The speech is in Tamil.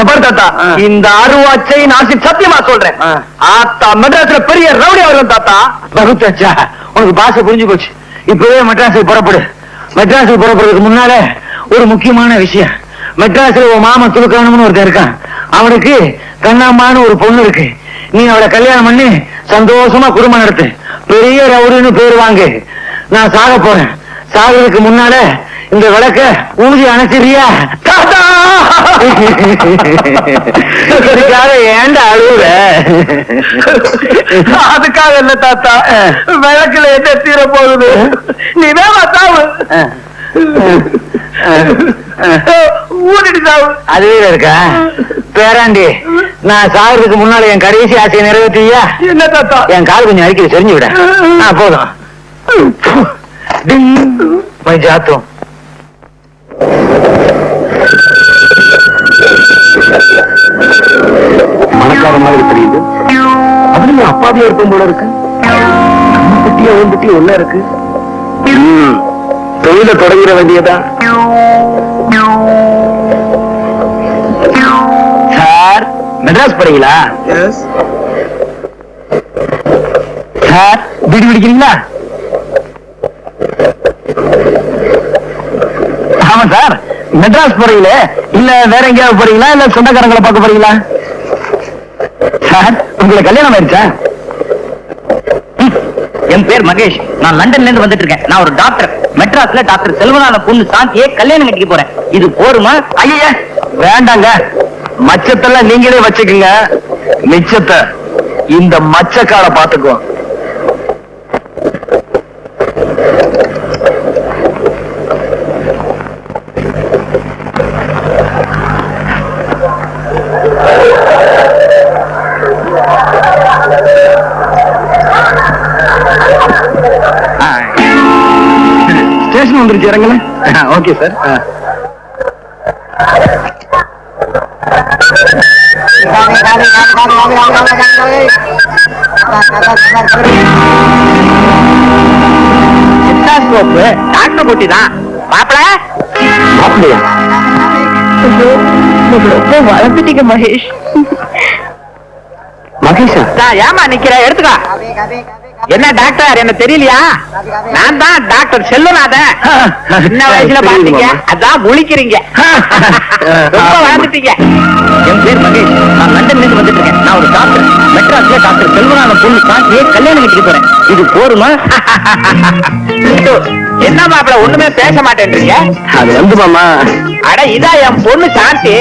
பாரு தாத்தா, இந்த அருவாச்சை நான் சத்தியமா சொல்றேன். ஆத்தா மெட்ராஸ்ல பெரிய ரவுடி அவர்கள் தாத்தா. பகுத்தாச்சா, உனக்கு பாச புரிஞ்சு போச்சு. இப்பவே மெட்ராஸுக்கு புறப்படு. மெட்ராஸுக்கு புறப்படுறதுக்கு முன்னால ஒரு முக்கியமான விஷயம். மெட்ராஸ்ல உன் மாமன் துலுக்கணும்னு ஒருத்தன் இருக்கான். அவனுக்கு கண்ணாம்மான்னு ஒரு பொண்ணு இருக்கு. நீ அவளை கல்யாணம் பண்ணி சந்தோஷமா குடும்பம் நடத்து. பெரிய ரவுடின்னு பேர் வாங்கு. நான் சாக போறேன். சாகிறதுக்கு முன்னால இந்த விளக்க ஊதி அணைச்சிரியா? தாத்தா, இதுக்காக ஏன்டா அழுவுற? அதுக்காக இல்ல தாத்தா, விளக்குல என்ன தீர போகுது? நீ வேமா சாவு, ஊதிட்டு சாவு. அதுவே இருக்கா பேராண்டி? நான் சாகிறதுக்கு முன்னால என் கடைசி ஆசையை நிறைவேற்றியா? என்ன தாத்தா? என் கால் கொஞ்சம் அடிக்கடி செறிஞ்சு விட. போதும். ஜாத்தோம். மணக்கார மாதிரி தெரியுது. அதுல அப்பாவியா இருக்கும் போல இருக்கு. நம்ம பட்டியா உன் பட்டியா ஒன்னா இருக்கு. தொழில தொடங்கிட வேண்டியதான். சார், மெட்ராஸ் போறீங்களா? சார், வீடு பிடிக்கிறீங்களா? ஆமா சார். மெட்ராஸ் போறீங்களே, இல்ல வேற எங்கேயாவது போறீங்களா, இல்ல சொந்தக்காரங்களை பார்க்க போறீங்களா? சார், உங்களுக்கு கல்யாணம் ஆயிடுச்சா? என் பேர் மகேஷ். நான் லண்டன்ல இருந்து வந்துட்டு இருக்கேன். நான் ஒரு டாக்டர். மெட்ராஸ்ல டாக்டர் செல்வனான பொண்ணு சாந்தியே கல்யாணம் கட்டிக்க போறேன். இது போருமா? ஐயா வேண்டாங்க. மச்சத்தெல்லாம் நீங்களே வச்சுக்குங்க. மிச்சத்தை இந்த மச்சக்கார பாத்துக்குவோம். ஸ்டேஷன் வந்துருச்சு, இறங்கல. Okay sir. டாக்டர் போட்டி தான் மாப்பிள. அப்படியா? ரொம்ப வளர்ந்துட்டீங்க மகேஷ். மகேஷா? ஏமா நிக்கிற? எடுத்துக்கா. என்ன டாக்டர், என்ன தெரியலையா? நான் தான் டாக்டர் செல்வநாதன். சின்ன வயசுல பாத்தீங்க, அதான் முழிக்கிறீங்க. ரொம்ப வளர்ந்துட்டீங்க. என் பேர் மகேஷ். நான் லண்டன்ல இருந்து வந்துட்டு இருக்கேன். நான் ஒரு டாக்டர். மெட்ராஸ்ல டாக்டர் செல்வநாதன் பொண்ணு சாந்தியே கல்யாணம் கட்டிக்க போறேன். இது போருமா? என்ன மாப்பிள ஒண்ணுமே பேச மாட்டேன்றீங்க? அது வந்து மாமா, அட இதா என் பொண்ணு சாந்தி.